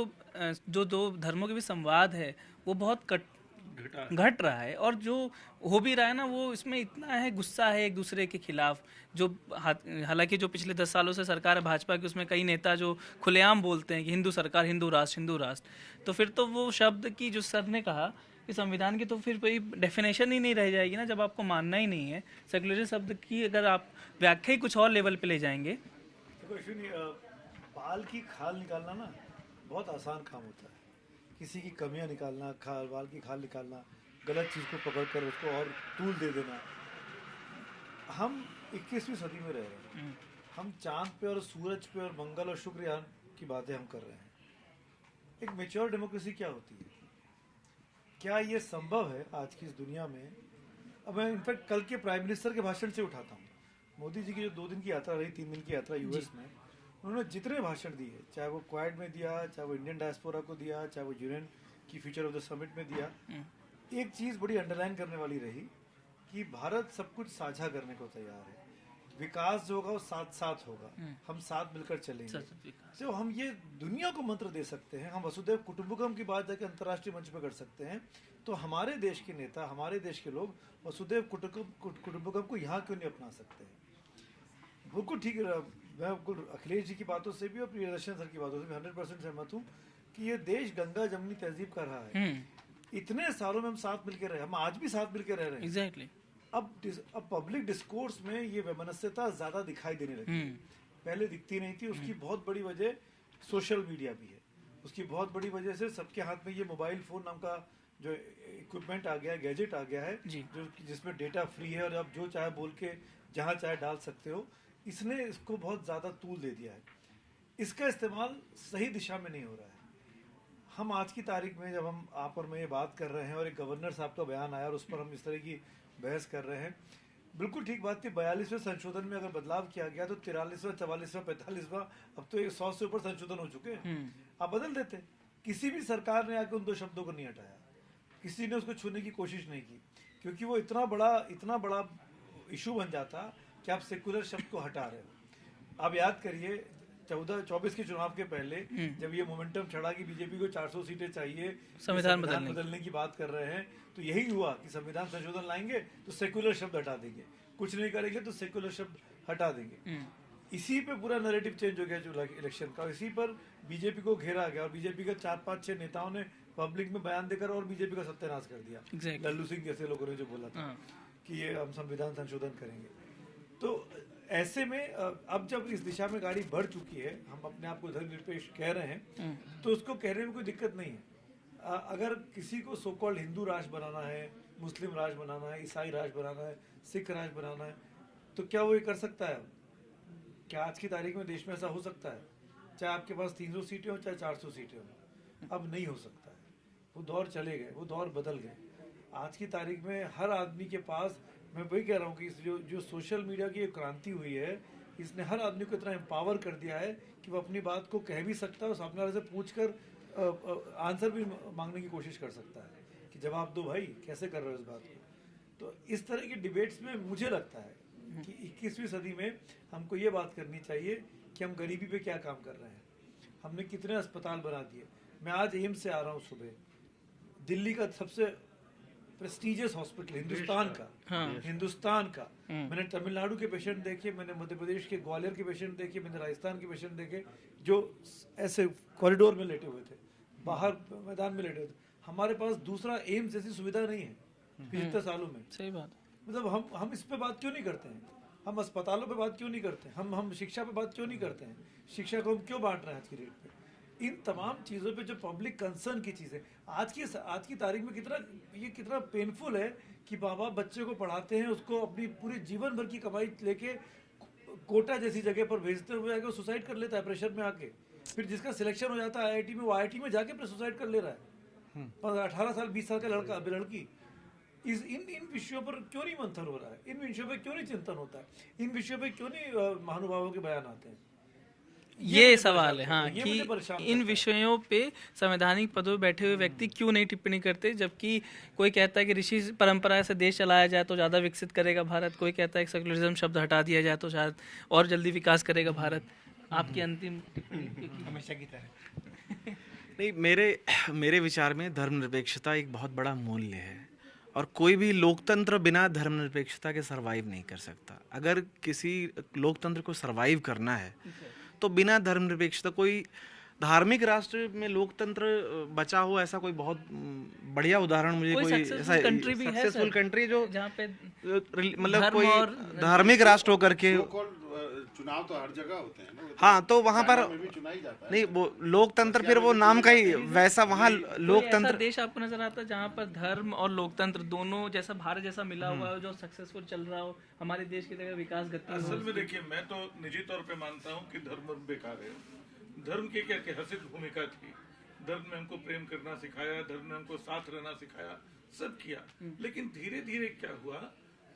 दो धर्मों के बीच संवाद है वो बहुत घट रहा है, और जो हो भी रहा है ना, वो इसमें इतना है गुस्सा है एक दूसरे के खिलाफ। जो हालांकि जो पिछले 10 सालों से सरकार है भाजपा की, उसमें कई नेता जो खुलेआम बोलते हैं कि हिंदू सरकार, हिंदू राष्ट्र, हिंदू राष्ट्र, तो फिर तो वो शब्द की जो सर ने कहा कि संविधान की, तो फिर कोई डेफिनेशन ही नहीं रह जाएगी ना, जब आपको मानना ही नहीं है। सेकुलरिज्म शब्द की अगर आप व्याख्या ही कुछ और लेवल पे ले जाएंगे। बाल की खाल निकालना ना बहुत आसान काम होता है। किसी की कमियां निकालना, बाल की खाल निकालना, गलत चीज़ को पकड़कर उसको और तूल दे देना। हम 21वीं सदी में रह रहे हैं। हम चांद पे और सूरज पे और मंगल और शुक्रयान की बातें हम कर रहे हैं। एक मेच्योर डेमोक्रेसी क्या होती है? क्या ये संभव है आज की इस दुनिया में? अब मैं इनफैक्ट कल के प्राइम मिनिस्टर के भाषण से उठाता हूँ। मोदी जी की जो 2 दिन की यात्रा रही, 3 दिन की यात्रा यूएस में, उन्होंने जितने भाषण दिए, चाहे वो क्वाड में दिया, चाहे वो इंडियन डायस्पोरा को दिया, चाहे वो यूएन की फ्यूचर ऑफ द समिट में दिया, एक चीज़ बड़ी अंडरलाइन करने वाली रही कि भारत सब कुछ साझा करने को तैयार है। विकास जो होगा वो साथ साथ होगा, हम साथ मिलकर चलेंगे। तो हम ये दुनिया को मंत्र दे सकते हैं, हम वसुधैव कुटुंबकम की बात जाके अंतर्राष्ट्रीय मंच पर कर सकते हैं। तो हमारे देश के नेता, हमारे देश के लोग वसुधैव कुटुंबकम को यहाँ क्यों नहीं अपना सकते हैं? बिल्कुल ठीक है, मैं बिल्कुल अखिलेश जी की बातों से भी और प्रियदर्शन सर की बातों से भी 100% सहमत हूँ कि ये देश गंगा जमनी तहजीब कर रहा है। इतने सालों में हम साथ मिलकर रहे, हम आज भी साथ मिलकर रह रहे हैं। एग्जैक्टली। अब पब्लिक डिस्कोर्स में ये वैमनस्यता ज्यादा दिखाई देने लगी है। पहले दिखती नहीं थी। उसकी बहुत बड़ी वजह सोशल मीडिया भी है। उसकी बहुत बड़ी वजह से सबके हाथ में ये मोबाइल फोन नाम का जो इक्विपमेंट आ गया है, गैजेट आ गया है, जो जिसमें डेटा फ्री है और आप जो चाहे बोल के जहाँ चाहे डाल सकते हो। इसने इसको बहुत ज़्यादा तूल दे दिया है। इसका इस्तेमाल सही दिशा में नहीं हो रहा है। हम आज की तारीख में जब हम आप और मैं ये बात कर रहे हैं और एक गवर्नर साहब का बयान आया और उस पर हम इस तरह की बहस कर रहे हैं, बिल्कुल ठीक बात थी। 42वें संशोधन में अगर बदलाव किया गया तो 43वां, 44वां, 45वां, अब तो 100 से ऊपर संशोधन हो चुके हैं। आप बदल देते। किसी भी सरकार ने आके उन 2 शब्दों को नहीं हटाया, किसी ने उसको छूने की कोशिश नहीं की, क्योंकि वो इतना बड़ा इशू बन जाता कि आप सेकुलर शब्द को हटा रहे हो। आप याद करिए 24 के चुनाव के पहले जब ये मोमेंटम चढ़ा कि बीजेपी को 400 सीटें चाहिए, संविधान बदलने की बात कर रहे हैं, तो यही हुआ कि संविधान संशोधन लाएंगे तो सेकुलर शब्द हटा देंगे, कुछ नहीं करेंगे तो सेकुलर शब्द हटा देंगे। इसी पे पूरा नैरेटिव चेंज हो गया जो इलेक्शन का। इसी पर बीजेपी को घेरा गया और बीजेपी के 4-5-6 नेताओं ने पब्लिक में बयान देकर और बीजेपी का सत्यानाश कर दिया। लल्लू सिंह जैसे लोगों ने जो बोला था कि ये हम संविधान संशोधन करेंगे। तो ऐसे में अब जब इस दिशा में गाड़ी बढ़ चुकी है, हम अपने आप को धर्मनिरपेक्ष कह रहे हैं, तो उसको कहने में कोई दिक्कत नहीं है। अगर किसी को सो कॉल्ड हिंदू राष्ट्र बनाना है, मुस्लिम राष्ट्र बनाना है, ईसाई राष्ट्र बनाना है, सिख राष्ट्र बनाना है, तो क्या वो ये कर सकता है? क्या आज की तारीख में देश में ऐसा हो सकता है? चाहे आपके पास 300 सीटें हो, चाहे 400 सीटें हो, अब नहीं हो सकता है। वो दौर चले गए, वो दौर बदल गए। आज की तारीख में हर आदमी के पास, मैं वही कह रहा हूँ कि जो सोशल मीडिया की क्रांति हुई है, इसने हर आदमी को इतना एम्पावर कर दिया है कि वो अपनी बात को कह भी सकता है और सामने वाले से पूछकर आंसर भी मांगने की कोशिश कर सकता है कि जवाब दो भाई, कैसे कर रहे हो इस बात को। तो इस तरह की डिबेट्स में मुझे लगता है कि 21वीं सदी में हमको ये बात करनी चाहिए कि हम गरीबी पे क्या काम कर रहे हैं, हमने कितने अस्पताल बना दिए। मैं आज एम्स से आ रहा हूँ सुबह, दिल्ली का सबसे प्रेस्टीजियस हॉस्पिटल हिंदुस्तान का। मैंने तमिलनाडु के पेशेंट देखे, मैंने मध्य प्रदेश के ग्वालियर के पेशेंट देखे, मैंने राजस्थान के पेशेंट देखे जो ऐसे कॉरिडोर में लेटे हुए थे, बाहर मैदान में लेटे हुए थे। हमारे पास दूसरा एम्स जैसी सुविधा नहीं है 75 सालों में। सही बात। मतलब हम इस पे बात क्यों नहीं करते हैं? हम अस्पतालों पे बात क्यों नहीं करते हैं? हम शिक्षा पे बात क्यों नहीं करते हैं? शिक्षा को हम क्यों बांट रहे हैं आज की डेट पे? इन तमाम चीज़ों पे जो पब्लिक कंसर्न की चीज़ है, आज की तारीख में कितना पेनफुल है कि बाबा बच्चे को पढ़ाते हैं, उसको अपनी पूरे जीवन भर की कमाई लेके कोटा जैसी जगह पर भेजते हुए आगे वो सुसाइड कर लेता है प्रेशर में आके। फिर जिसका सिलेक्शन हो जाता है आईआईटी में, वो आईआईटी में जाके फिर सुसाइड कर ले रहा है। 18 साल 20 साल का लड़का लड़की। इन विषयों पर क्यों नहीं मंथन हो रहा है? इन विषयों पर क्यों नहीं चिंतन होता है? इन विषयों पर क्यों नहीं महानुभावों के बयान आते हैं? ये सवाल है, हाँ, ये मुझे परेशान कि इन विषयों पे संवैधानिक पदों पे बैठे हुए व्यक्ति क्यों नहीं टिप्पणी करते, जबकि कोई कहता है कि ऋषि परंपरा से देश चलाया जाए तो ज़्यादा विकसित करेगा भारत, कोई कहता है कि सेकुलरिज्म शब्द हटा दिया जाए तो शायद और जल्दी विकास करेगा भारत। आपकी अंतिम टिप्पणी? हमेशा की तरह नहीं, मेरे विचार में धर्मनिरपेक्षता एक बहुत बड़ा मूल्य है और कोई भी लोकतंत्र बिना धर्मनिरपेक्षता के सरवाइव नहीं कर सकता। अगर किसी लोकतंत्र को सरवाइव करना है तो बिना धर्मनिरपेक्षता, कोई धार्मिक राष्ट्र में लोकतंत्र बचा हो ऐसा कोई बहुत बढ़िया उदाहरण मुझे कोई ऐसा कंट्री भी है सक्सेसफुल कंट्री जो जहाँ पे मतलब कोई धार्मिक राष्ट्र होकर के चुनाव तो हर जगह होते हैं ना, हाँ, तो वहाँ पर में भी चुना ही जाता है। नहीं, वो लोकतंत्र फिर वो नाम का ही वैसा, वहाँ लोकतंत्र। ऐसा देश आपको नजर आता है जहाँ पर धर्म और लोकतंत्र दोनों जैसा भारत जैसा मिला हुआ हो, जो सक्सेसफुल चल रहा हो, हमारे देश की तरह विकास गति हो? असल में देखिए, मैं तो निजी तौर पे मानता हूँ कि धर्म बेकार है। धर्म की क्या ऐतिहासिक भूमिका थी। धर्म ने हमको प्रेम करना सिखाया, धर्म ने हमको साथ रहना सिखाया, सब किया। लेकिन धीरे धीरे क्या हुआ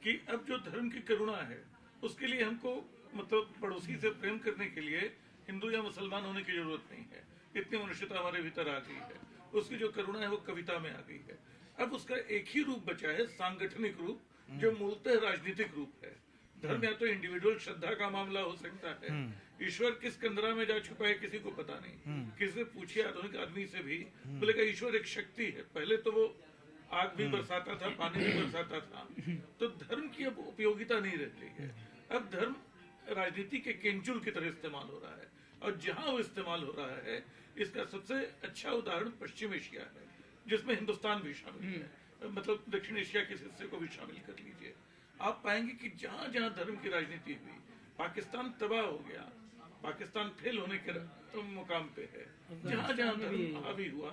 कि अब जो धर्म की करुणा है उसके लिए हमको मतलब पड़ोसी से प्रेम करने के लिए हिंदू या मुसलमान होने की जरूरत नहीं है। इतनी मनुष्यता हमारे भीतर आ गई है। उसकी जो करुणा है वो कविता में आ गई है। अब उसका एक ही रूप बचा है, सांगठनिक रूप, जो मूलतः राजनीतिक रूप है। धर्म या तो इंडिविजुअल श्रद्धा का मामला हो सकता है, ईश्वर किस कंदरा में जा छुपा है किसी को पता नहीं। किसी से पूछिए आधुनिक आदमी से भी बोलेगा ईश्वर एक शक्ति है। पहले तो वो आग भी बरसाता था, पानी भी बरसाता था। तो धर्म की अब उपयोगिता नहीं रहती है। अब धर्म राजनीति के केंचुल की तरह इस्तेमाल हो रहा है, और जहां वो इस्तेमाल हो रहा है इसका सबसे अच्छा उदाहरण पश्चिम एशिया है, जिसमें हिंदुस्तान भी शामिल है। मतलब दक्षिण एशिया के हिस्से को भी शामिल कर लीजिए। आप पाएंगे कि जहां जहां धर्म की राजनीति हुई, पाकिस्तान तबाह हो गया, पाकिस्तान फेल होने के मुकाम पे है। जहां जहां धर्म हावी हुआ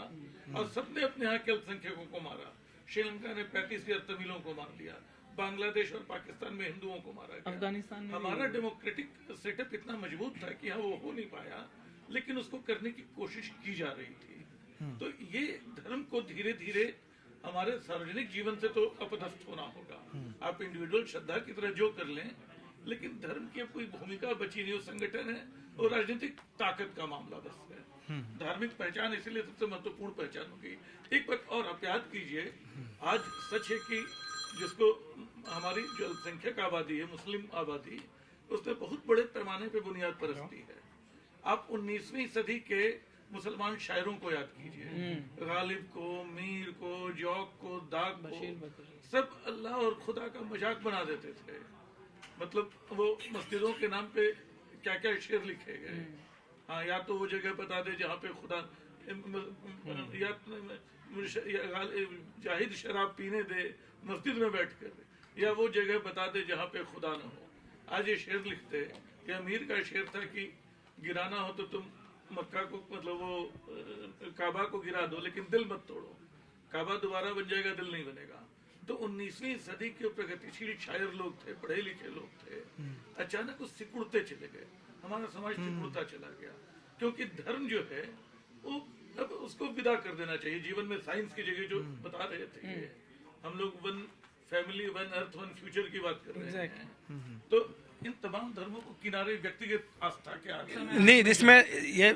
और सबने अपने यहाँ के अल्पसंख्यकों को मारा। श्रीलंका ने 35,000 तमिलों को मार दिया, बांग्लादेश और पाकिस्तान में हिंदुओं को मारा गया। अफगानिस्तान में हमारा डेमोक्रेटिक सेटअप इतना मजबूत था कि हाँ वो हो नहीं पाया, लेकिन उसको करने की कोशिश की जा रही थी। तो ये धर्म को धीरे धीरे हमारे सार्वजनिक जीवन से तो अपदस्थ होना होगा। आप इंडिविजुअल श्रद्धा की तरह जो कर लें, लेकिन धर्म की कोई भूमिका बची नहीं। वो संगठन है और राजनीतिक ताकत का मामला बस है। धार्मिक पहचान इसलिए सबसे महत्वपूर्ण पहचान होगी। एक बात और आप याद कीजिए, आज सच है कि जिसको हमारी जो अल्पसंख्यक आबादी है, मुस्लिम आबादी, उसने बहुत बड़े पैमाने पे बुनियाद परस्ती है। आप 19वीं सदी के मुसलमान शायरों को याद कीजिए, गालिब को, मीर को, जौक को, दाग को, सब अल्लाह और खुदा का मजाक बना देते थे। मतलब वो मस्जिदों के नाम पे क्या क्या शेर लिखे गए। हाँ, या तो वो जगह बता दे जहाँ पे खुदा, या जाहिद शराब पीने दे मस्जिद में बैठकर, या वो जगह बता दे जहाँ पे खुदा न हो। आज ये शेर लिखते हैं, या अमीर का शेर था कि गिराना हो तो तुम मक्का को, मतलब वो काबा को गिरा दो, लेकिन दिल मत तोड़ो। काबा दोबारा बन जाएगा, दिल नहीं बनेगा। तो 19वीं सदी के प्रगतिशील शायर लोग थे, पढ़े लिखे लोग थे, अचानक वो सिकुड़ते चले गए। हमारा समाज सिकुड़ता चला गया, क्योंकि धर्म जो है वो अब उसको विदा कर देना चाहिए। जीवन में साइंस की जगह जो बता रहे थे, हम लोग one family, one earth, one future की बात कर रहे हैं। तो इन तमाम धर्मों को किनारे व्यक्तिगत आस्था के आगे नहीं, इसमें ये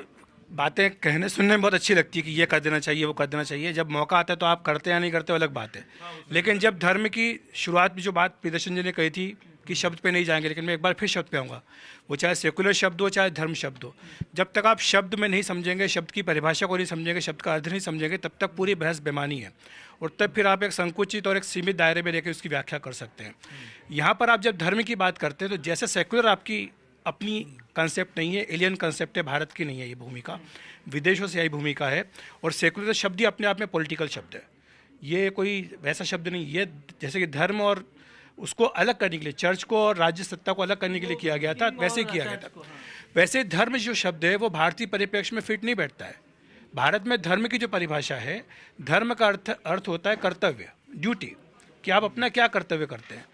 बातें कहने सुनने में बहुत अच्छी लगती है कि ये कर देना चाहिए, वो कर देना चाहिए। जब मौका आता है तो आप करते या नहीं करते, अलग बात है। लेकिन जब धर्म की शुरुआत में जो बात प्रियदर्शन जी ने कही थी कि शब्द पे नहीं जाएंगे, लेकिन मैं एक बार फिर शब्द पे आऊँगा, वो चाहे सेकुलर शब्द हो चाहे धर्म शब्द हो, जब तक आप शब्द में नहीं समझेंगे, शब्द की परिभाषा को नहीं समझेंगे, शब्द का अर्थ नहीं समझेंगे, तब तक पूरी बहस बेमानी है। और तब फिर आप एक संकुचित और एक सीमित दायरे में लेकर उसकी व्याख्या कर सकते हैं। यहाँ पर आप जब धर्म की बात करते हैं तो जैसे सेकुलर आपकी अपनी कंसेप्ट नहीं है, एलियन कंसेप्ट है, भारत की नहीं है ये भूमिका, विदेशों से आई भूमिका है। और सेकुलर शब्द ही अपने आप में पॉलिटिकल शब्द है, ये कोई वैसा शब्द नहीं। ये जैसे कि धर्म और उसको अलग करने के लिए, चर्च को और राज्य सत्ता को अलग करने के लिए किया गया था, वैसे ही किया गया था। वैसे धर्म जो शब्द है वो भारतीय परिप्रेक्ष्य में फिट नहीं बैठता है। भारत में धर्म की जो परिभाषा है, धर्म का अर्थ होता है कर्तव्य, ड्यूटी, कि आप अपना क्या कर्तव्य करते हैं।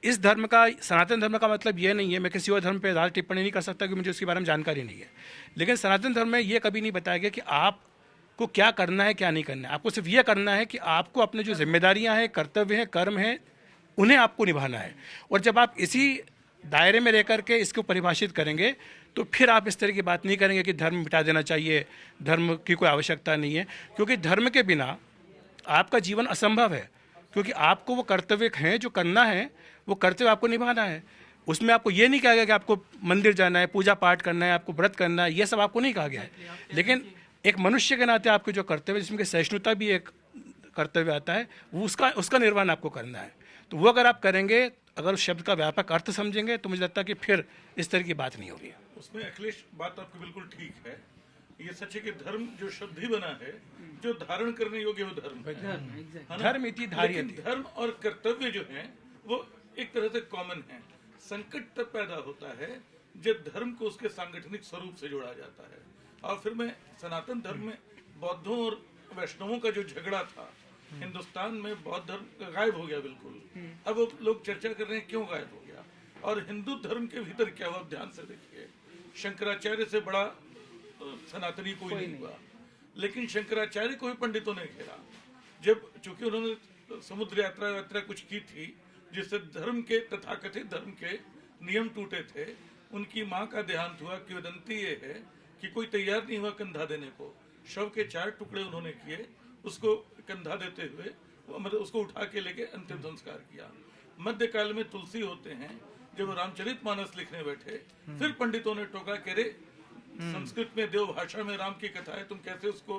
इस धर्म का, सनातन धर्म का मतलब ये नहीं है, मैं किसी और धर्म पे ज़्यादा टिप्पणी नहीं कर सकता क्योंकि मुझे उसके बारे में जानकारी नहीं है, लेकिन सनातन धर्म में ये कभी नहीं बताया गया कि आपको क्या करना है क्या नहीं करना है। आपको सिर्फ ये करना है कि आपको अपने जो जिम्मेदारियां हैं, कर्तव्य हैं, कर्म हैं, उन्हें आपको निभाना है। और जब आप इसी दायरे में रह करके इसको परिभाषित करेंगे तो फिर आप इस तरह की बात नहीं करेंगे कि धर्म मिटा देना चाहिए, धर्म की कोई आवश्यकता नहीं है, क्योंकि धर्म के बिना आपका जीवन असंभव है। क्योंकि आपको वो कर्तव्य हैं जो करना है, वो कर्तव्य आपको निभाना है। उसमें आपको ये नहीं कहा गया कि आपको मंदिर जाना है, पूजा पाठ करना है, आपको व्रत करना है, ये सब आपको नहीं कहा गया है। लेकिन एक मनुष्य के नाते आपके जो कर्तव्य, जिसमें कि सहिष्णुता भी एक कर्तव्य आता है, वो उसका निर्वहन आपको करना है। तो वो अगर आप करेंगे, अगर उस शब्द का व्यापक अर्थ समझेंगे, तो मुझे लगता है कि फिर इस तरह की बात नहीं होगी। उसमें अखिलेश बात आपकी बिल्कुल ठीक है। ये सच है कि धर्म जो शब्द ही बना है, जो धारण करने योग्य वो धर्म है। धर्म इति धार्यते। लेकिन धर्म और कर्तव्य जो है वो एक तरह से कॉमन है। संकट तब पैदा होता है जब धर्म को उसके सांगठनिक स्वरूप से जोड़ा जाता है। और फिर मैं सनातन धर्म में बौद्धों और वैष्णवों का जो झगड़ा था, हिंदुस्तान में बौद्ध धर्म गायब हो गया बिल्कुल। अब वो लोग चर्चा कर रहे हैं क्यों गायब हो गया, और हिंदू धर्म के भीतर क्या हुआ। ध्यान से देखिए, शंकराचार्य से बड़ा सनातनी कोई नहीं हुआ, लेकिन शंकराचार्य को भी पंडितों ने घेरा। जब चूंकि उन्होंने समुद्र यात्रा कुछ की थी जिससे धर्म के, तथाकथित धर्म के नियम टूटे थे, उनकी माँ का देहांत हुआ। किंवदंती ये है कि कोई तैयार नहीं हुआ कंधा देने को। शव के 4 टुकड़े उन्होंने किए, उसको कंधा देते हुए मतलब उसको उठा के लेके अंतिम संस्कार किया। मध्यकाल में तुलसी होते हैं, जब वो रामचरितमानस लिखने बैठे, फिर पंडितों ने टोका कि रे संस्कृत में, देव भाषा में राम की कथा है, तुम कैसे उसको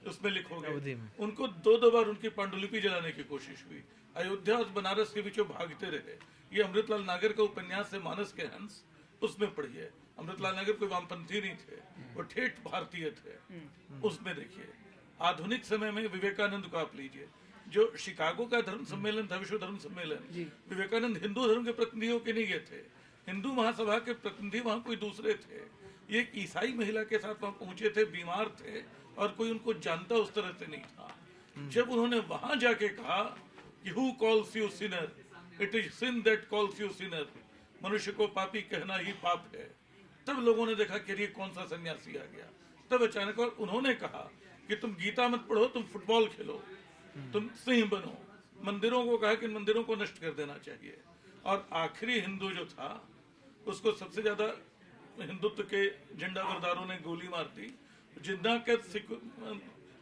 उसमें लिखोगे। उनको 2 बार उनकी पांडुलिपि जलाने की कोशिश हुई। अयोध्या और बनारस के बीच भागते रहे। ये अमृतलाल नागर का उपन्यास है मानस के हंस, उसमें पढ़िए। अमृतलाल नागर कोई वामपंथी नहीं थे, वो ठेठ भारतीय थे। उसमें देखिए, आधुनिक समय में विवेकानंद को आप लीजिए, जो शिकागो का धर्म सम्मेलन था, विश्व धर्म सम्मेलन, विवेकानंद हिंदू धर्म के प्रतिनिधियों के नहीं गए थे, हिंदू महासभा के प्रतिनिधि वहां कोई दूसरे थे। ये एक ईसाई महिला के साथ वहां पहुंचे थे, बीमार थे, और कोई उनको जानता उस तरह से नहीं था। जब उन्होंने वहां जाके कहा कि who calls you sinner, it is sin that calls you sinner, मनुष्य को पापी कहना ही पाप है, तब लोगों ने देखा कि ये कौन सा सन्यासी आ गया। तब अचानक और उन्होंने कहा कि तुम गीता मत पढ़ो, तुम फुटबॉल खेलो, तुम सिंह बनो। मंदिरों को कहा कि मंदिरों को नष्ट कर देना चाहिए। और आखिरी हिंदू जो था, उसको सबसे ज्यादा हिंदुत्व के झंडा बरदारों ने गोली मार दी। जिन्ना के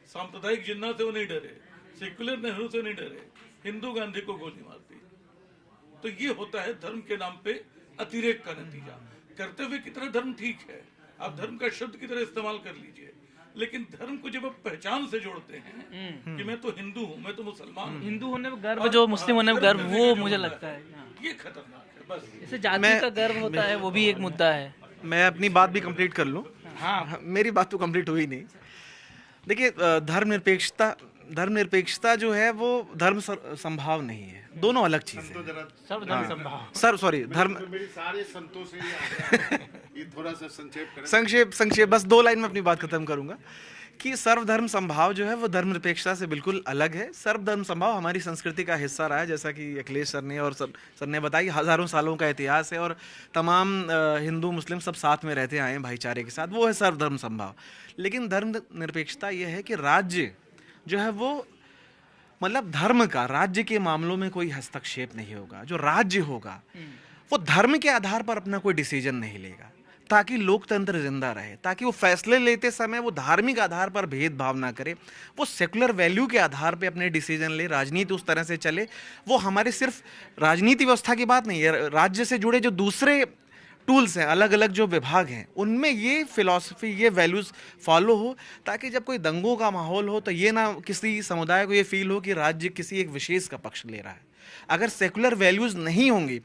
सांप्रदायिक जिन्ना से वो नहीं डरे, सेक्युलर नेहरू से नहीं डरे, हिंदू गांधी को गोली मार दी। तो ये होता है धर्म के नाम पे अतिरेक का नतीजा। कर्तव्य की तरह धर्म ठीक है, आप धर्म का शब्द की तरह इस्तेमाल कर लीजिए, लेकिन धर्म को जब आप पहचान से जोड़ते हैं कि मैं तो हिंदू हूँ, मैं तो मुसलमान हूँ, हिंदू होने में गर्व, जो मुस्लिम होने में गर्व, वो मुझे लगता है ये खतरनाक है। बस जैसे जाति का गर्व होता है, वो भी एक मुद्दा है। मैं अपनी बात भी कंप्लीट कर लूँ। हाँ, मेरी बात तो कंप्लीट हुई नहीं। देखिए, धर्मनिरपेक्षता जो है वो धर्म संभाव नहीं है, दोनों अलग चीजें हैं। सर सॉरी, धर्म मेरी सारे संतों से ये थोड़ा सा संक्षेप करें। संक्षेप बस 2 लाइन में अपनी बात खत्म करूंगा कि सर्वधर्म संभाव जो है वो धर्मनिरपेक्षता से बिल्कुल अलग है। सर्वधर्म संभाव हमारी संस्कृति का हिस्सा रहा है, जैसा कि अखिलेश सर ने और सर ने बताई, हजारों सालों का इतिहास है और तमाम हिंदू मुस्लिम सब साथ में रहते आए हैं भाईचारे के साथ, वो है सर्वधर्म संभाव। लेकिन धर्मनिरपेक्षता ये है कि राज्य जो है वो मतलब धर्म का, राज्य के मामलों में कोई हस्तक्षेप नहीं होगा। जो राज्य होगा वो धर्म के आधार पर अपना कोई डिसीजन नहीं लेगा, ताकि लोकतंत्र जिंदा रहे, ताकि वो फैसले लेते समय वो धार्मिक आधार पर भेदभाव ना करे, वो सेकुलर वैल्यू के आधार पे अपने डिसीजन ले, राजनीति उस तरह से चले। वो हमारे सिर्फ राजनीति व्यवस्था की बात नहीं है, राज्य से जुड़े जो दूसरे टूल्स हैं, अलग अलग जो विभाग हैं, उनमें ये फिलॉसफी, ये वैल्यूज़ फॉलो हो, ताकि जब कोई दंगों का माहौल हो तो ये ना किसी समुदाय को ये फील हो कि राज्य किसी एक विशेष का पक्ष ले रहा है। अगर सेकुलर वैल्यूज़ नहीं होंगी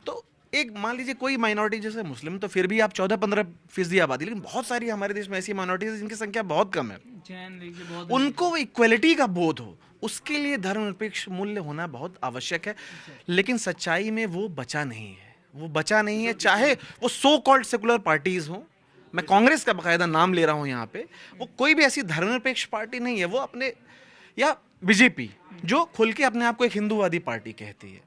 तो एक मान लीजिए कोई माइनॉरिटी, जैसे मुस्लिम तो फिर भी आप 14-15% आबादी, लेकिन बहुत सारी हमारे देश में ऐसी माइनॉरिटीज जिनकी संख्या बहुत कम है, उनको इक्वलिटी का बोध हो, उसके लिए धर्मनिरपेक्ष मूल्य होना बहुत आवश्यक है। लेकिन सच्चाई में वो बचा नहीं है, चाहे वो सो कॉल्ड सेकुलर पार्टीज हों, मैं कांग्रेस का बाकायदा नाम ले रहा हूं यहाँ पे, वो कोई भी ऐसी धर्मनिरपेक्ष पार्टी नहीं है। वो अपने, या बीजेपी जो खुल के अपने आप को एक हिंदूवादी पार्टी कहती है,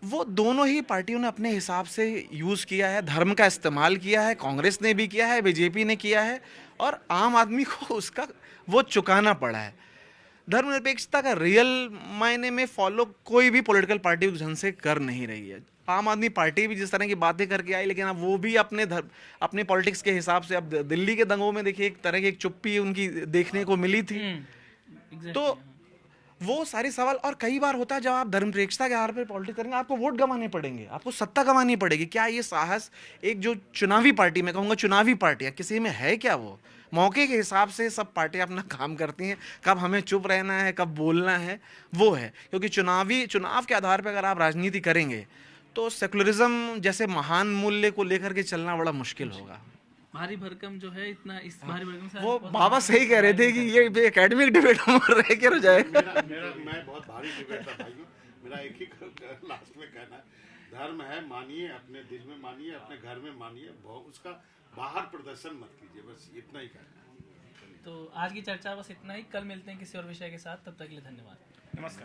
वो दोनों ही पार्टियों ने अपने हिसाब से यूज़ किया है, धर्म का इस्तेमाल किया है, कांग्रेस ने भी किया है, बीजेपी ने किया है, और आम आदमी को उसका वो चुकाना पड़ा है। धर्मनिरपेक्षता का रियल मायने में फॉलो कोई भी पॉलिटिकल पार्टी ढंग से कर नहीं रही है। आम आदमी पार्टी भी जिस तरह की बातें करके आई, लेकिन अब वो भी अपने पॉलिटिक्स के हिसाब से, अब दिल्ली के दंगों में देखिए एक तरह की एक चुप्पी उनकी देखने को मिली थी। तो वो सारे सवाल, और कई बार होता है जब आप धर्मनिरपेक्षता के आधार पर पॉलिटिक्स करेंगे, आपको वोट गंवाने पड़ेंगे, आपको सत्ता गंवानी पड़ेगी। क्या ये साहस एक जो चुनावी पार्टी, मैं कहूँगा चुनावी पार्टियाँ, किसी में है क्या? वो मौके के हिसाब से सब पार्टियाँ अपना काम करती हैं, कब हमें चुप रहना है, कब बोलना है, वो है। क्योंकि चुनाव के आधार पर अगर आप राजनीति करेंगे तो सेकुलरिज्म जैसे महान मूल्य को लेकर के चलना बड़ा मुश्किल होगा। भारी भरकम जो है, इतना इस भारी भरकम से वो बाबा सही कह रहे थे कि ये एकेडमिक डिबेट में रह के रह जाए। मैं बहुत भारी डिबेट था भाइयों। मेरा एक ही लास्ट में कहना है, धर्म है मानिए, अपने दिल में मानिए, अपने घर में मानिए, उसका बाहर प्रदर्शन मत कीजिए, बस इतना ही कहना है। तो आज की चर्चा बस इतना ही। कल मिलते हैं किसी और विषय के साथ, तब तक के लिए धन्यवाद। नमस्कार।